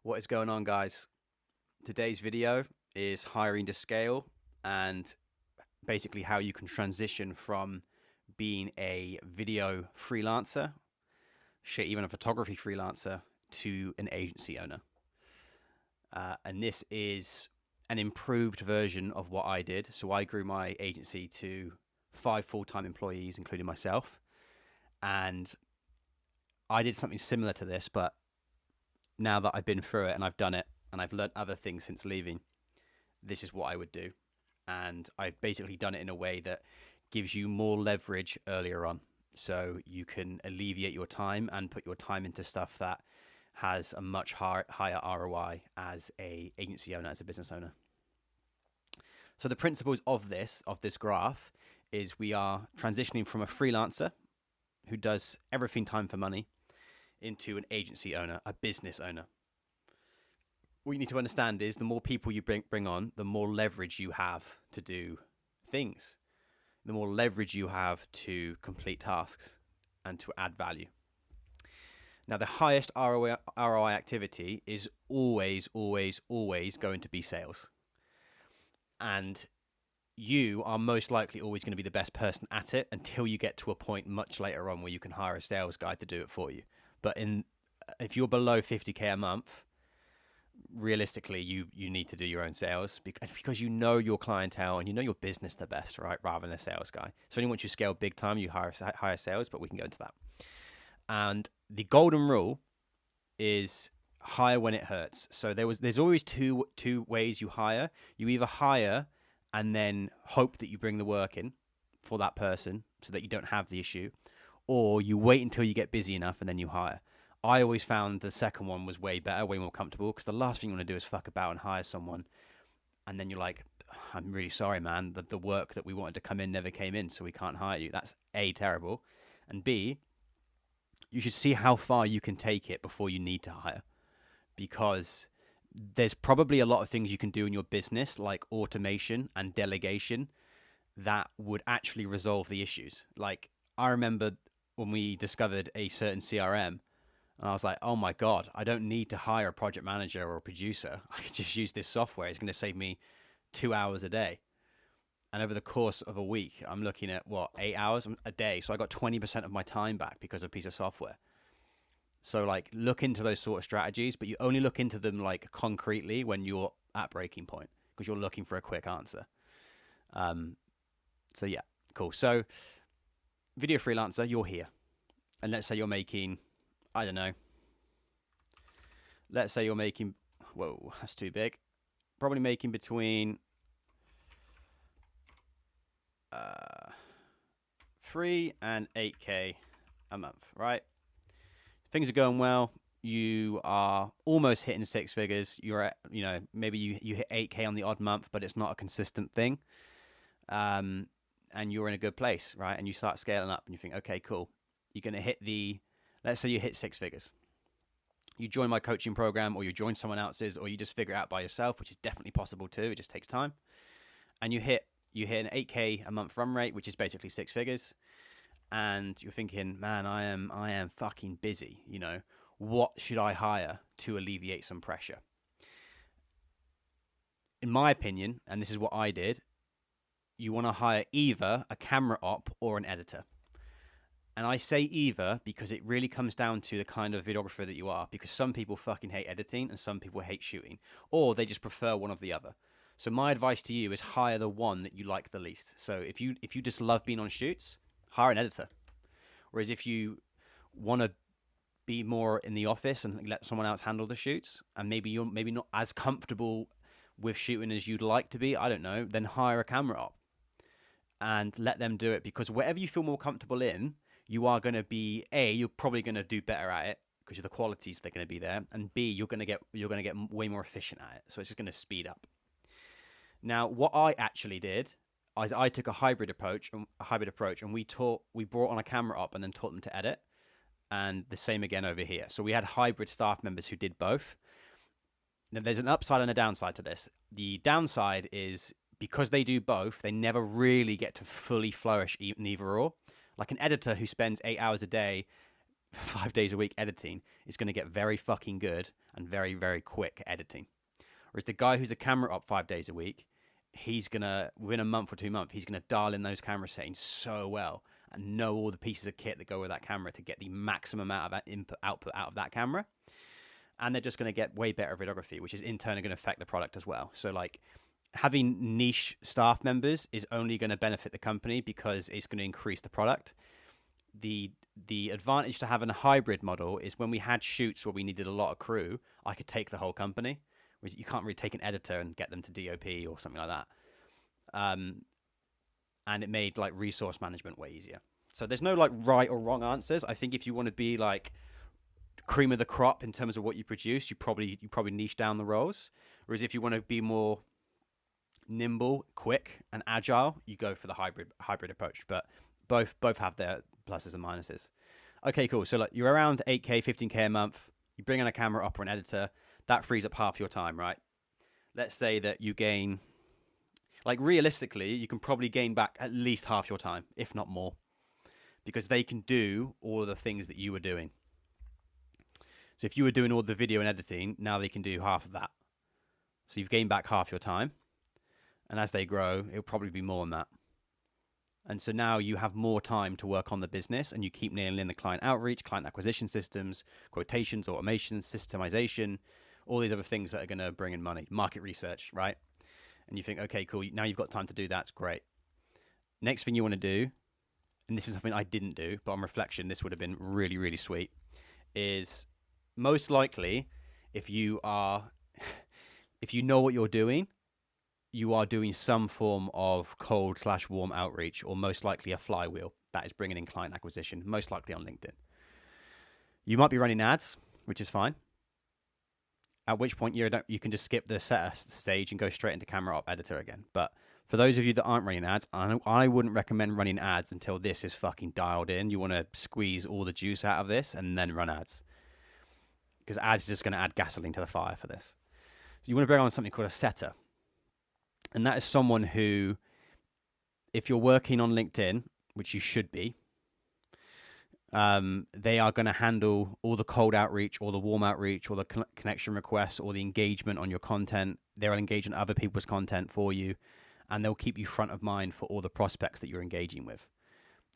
What is going on, guys? Today's video is hiring to scale and basically how you can transition from being a video freelancer, shit, even a photography freelancer, to an agency owner. And this is an improved version of what I did. So I grew my agency to 5 full-time employees, including myself. And I did something similar to this, but now that I've been through it and I've done it and I've learned other things since leaving, this is what I would do. And I've basically done it in a way that gives you more leverage earlier on. So you can alleviate your time and put your time into stuff that has a much higher ROI as a agency owner, as a business owner. So the principles of this graph is we are transitioning from a freelancer who does everything time for money into an agency owner, a business owner. What you need to understand is the more people you bring on, the more leverage you have to do things, the more leverage you have to complete tasks and to add value. Now, the highest ROI activity is always going to be sales. And you are most likely always going to be the best person at it until you get to a point much later on where you can hire a sales guy to do it for you. But if you're below 50K a month, realistically, you need to do your own sales because you know your clientele and you know your business the best, right? Rather than a sales guy. So only once you scale big time, you hire sales, but we can go into that. And the golden rule is hire when it hurts. So there's always two ways you hire. You either hire and then hope that you bring the work in for that person so that you don't have the issue, or you wait until you get busy enough and then you hire. I always found the second one was way better, way more comfortable, because the last thing you want to do is fuck about and hire someone, and then you're like, I'm really sorry, man, that the work that we wanted to come in never came in, so we can't hire you. That's A, terrible, and B, you should see how far you can take it before you need to hire, because there's probably a lot of things you can do in your business, like automation and delegation, that would actually resolve the issues. Like, I remember when we discovered a certain CRM, and I was like, oh my God, I don't need to hire a project manager or a producer. I can just use this software. It's going to save me 2 hours a day. And over the course of a week, I'm looking at 8 hours a day. So I got 20% of my time back because of a piece of software. So like look into those sort of strategies, but you only look into them like concretely when you're at breaking point because you're looking for a quick answer. So yeah, cool. So video freelancer, you're here. And let's say you're making, I don't know. Let's say you're making, whoa, that's too big. Probably making between 3 and 8K a month, right? Things are going well. You are almost hitting 6 figures. You're at, maybe you hit 8K on the odd month, but it's not a consistent thing. And you're in a good place, right? And you start scaling up and you think, okay, cool. You're going to hit let's say you hit 6 figures. You join my coaching program, or you join someone else's, or you just figure it out by yourself, which is definitely possible too. It just takes time. And you hit an 8K a month run rate, which is basically 6 figures. And you're thinking, man, I am fucking busy. What should I hire to alleviate some pressure? In my opinion, and this is what I did, you want to hire either a camera op or an editor. And I say either because it really comes down to the kind of videographer that you are, because some people fucking hate editing and some people hate shooting, or they just prefer one or the other. So my advice to you is hire the one that you like the least. So if you just love being on shoots, hire an editor. Whereas if you want to be more in the office and let someone else handle the shoots, and maybe you're not as comfortable with shooting as you'd like to be, I don't know, then hire a camera op and let them do it, because whatever you feel more comfortable in, you are going to be, A, you're probably going to do better at it because the qualities they're going to be there, and B, you're going to get way more efficient at it. So it's just going to speed up. Now, what I actually did is I took a hybrid approach, and we brought on a camera op and then taught them to edit, and the same again over here. So we had hybrid staff members who did both. Now, there's an upside and a downside to this. The downside is because they do both, they never really get to fully flourish in either or. Like an editor who spends 8 hours a day 5 days a week editing is going to get very fucking good and very, very quick editing. Whereas the guy who's a camera op 5 days a week, he's going to, within a month or 2 months, he's going to dial in those camera settings so well and know all the pieces of kit that go with that camera to get the maximum amount of input output out of that camera. And they're just going to get way better videography, which is in turn going to affect the product as well. So like having niche staff members is only going to benefit the company because it's going to increase the product. The advantage to having a hybrid model is when we had shoots where we needed a lot of crew, I could take the whole company. You can't really take an editor and get them to DOP or something like that. And it made like resource management way easier. So there's no like right or wrong answers. I think if you want to be like cream of the crop in terms of what you produce, you probably niche down the roles. Whereas if you want to be more nimble, quick, and agile, you go for the hybrid approach. But both have their pluses and minuses. Okay, cool. So like you're around 8K, 15K a month. You bring in a camera op or an editor. That frees up half your time, right? Let's say that you gain, like realistically, you can probably gain back at least half your time, if not more, because they can do all of the things that you were doing. So if you were doing all the video and editing, now they can do half of that. So you've gained back half your time. And as they grow, it'll probably be more than that. And so now you have more time to work on the business and you keep nailing in the client outreach, client acquisition systems, quotations, automation, systemization, all these other things that are going to bring in money, market research, right? And you think, okay, cool. Now you've got time to do that. It's great. Next thing you want to do, and this is something I didn't do, but on reflection, this would have been really, really sweet, is most likely if you know what you're doing, you are doing some form of cold/warm outreach, or most likely a flywheel that is bringing in client acquisition, most likely on LinkedIn. You might be running ads, which is fine. At which point you can just skip the setup stage and go straight into camera op editor again. But for those of you that aren't running ads, I wouldn't recommend running ads until this is fucking dialed in. You want to squeeze all the juice out of this and then run ads, because ads is just going to add gasoline to the fire for this. So you want to bring on something called a setter. And that is someone who, if you're working on LinkedIn, which you should be, they are going to handle all the cold outreach or the warm outreach or the connection requests or the engagement on your content. They'll engage in other people's content for you, and they'll keep you front of mind for all the prospects that you're engaging with.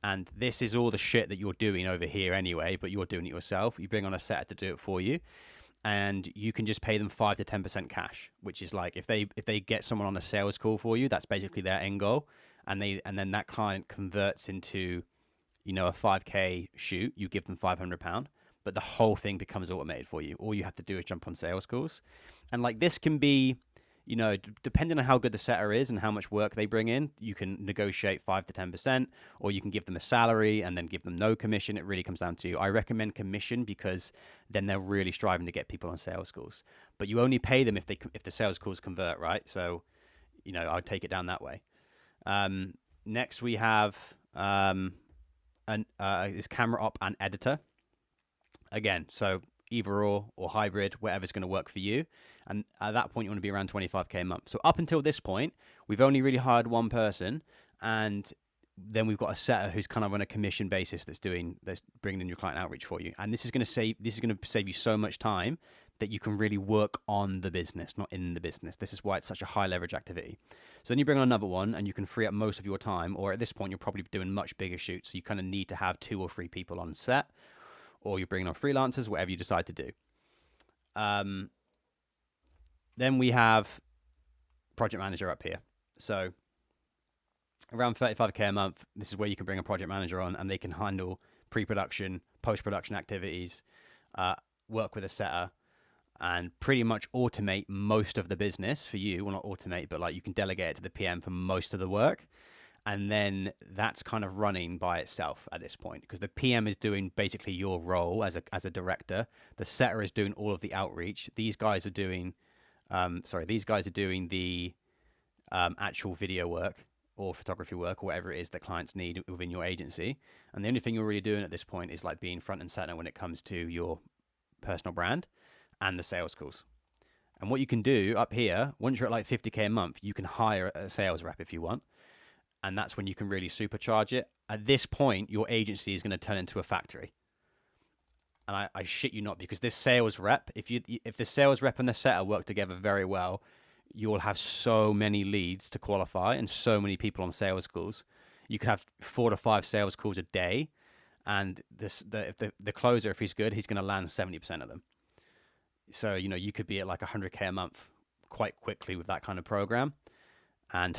And this is all the shit that you're doing over here anyway, but you're doing it yourself. You bring on a setter to do it for you. And you can just pay them 5 to 10% cash, which is like if they get someone on a sales call for you, that's basically their end goal, and then that client converts into, a 5K shoot. You give them £500, but the whole thing becomes automated for you. All you have to do is jump on sales calls, and like this can be, depending on how good the setter is and how much work they bring in, you can negotiate 5 to 10%, or you can give them a salary and then give them no commission. It really comes down to you. I recommend commission because then they're really striving to get people on sales calls. But you only pay them if the sales calls convert, right? So, I'd take it down that way. Next we have is camera op and editor. Again, so either or hybrid, whatever's going to work for you. And at that point, you want to be around 25K a month. So up until this point, we've only really hired one person, and then we've got a setter who's kind of on a commission basis that's bringing in your client outreach for you. And this is going to save you so much time that you can really work on the business, not in the business. This is why it's such a high leverage activity. So then you bring on another one, and you can free up most of your time. Or at this point, you're probably doing much bigger shoots. So you kind of need to have 2 or 3 people on set, or you're bringing on freelancers, whatever you decide to do. Then we have project manager up here. So around 35K a month, this is where you can bring a project manager on, and they can handle pre-production, post-production activities, work with a setter, and pretty much automate most of the business for you. Well, not automate, but like you can delegate it to the PM for most of the work. And then that's kind of running by itself at this point, because the PM is doing basically your role as a director. The setter is doing all of the outreach. These guys are doing, the actual video work or photography work or whatever it is that clients need within your agency. And the only thing you're really doing at this point is like being front and center when it comes to your personal brand and the sales calls. And what you can do up here, once you're at like 50K a month, you can hire a sales rep if you want. And that's when you can really supercharge it. At this point, your agency is going to turn into a factory. and I shit you not, because this sales rep, if the sales rep and the setter work together very well, you'll have so many leads to qualify and so many people on sales calls. You could have 4 to 5 sales calls a day, and the closer, if he's good, he's going to land 70% of them. So you could be at like 100K a month quite quickly with that kind of program, and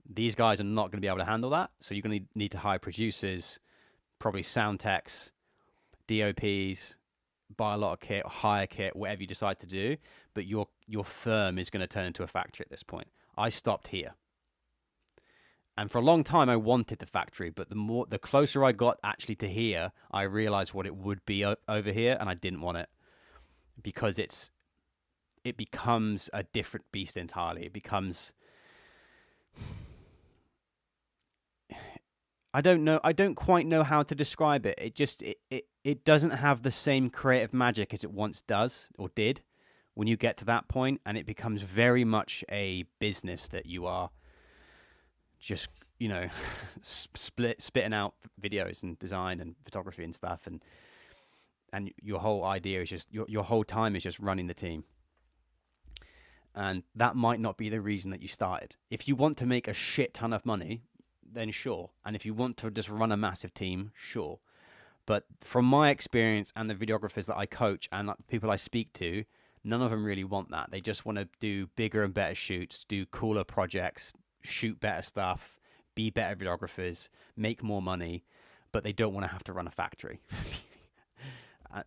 these guys are not going to be able to handle that. So you're going to need to hire producers, probably sound techs, DOPs, buy a lot of kit, hire kit, whatever you decide to do. But your firm is going to turn into a factory at this point. I stopped here. And for a long time, I wanted the factory, but the closer I got actually to here, I realized what it would be over here, and I didn't want it, because it becomes a different beast entirely. It becomes, I don't quite know how to describe it. It doesn't have the same creative magic as it once does or did when you get to that point, and it becomes very much a business that you are just spitting out videos and design and photography and stuff, and your whole idea is just your whole time is just running the team. And that might not be the reason that you started. If you want to make a shit ton of money, then sure. And if you want to just run a massive team, sure. But from my experience and the videographers that I coach and the people I speak to, none of them really want that. They just want to do bigger and better shoots, do cooler projects, shoot better stuff, be better videographers, make more money, but they don't want to have to run a factory.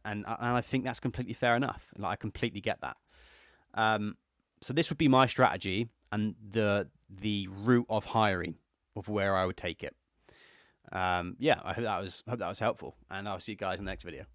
and I think that's completely fair enough. Like, I completely get that. So this would be my strategy and the route of hiring of where I would take it. Yeah, I hope that was helpful, and I'll see you guys in the next video.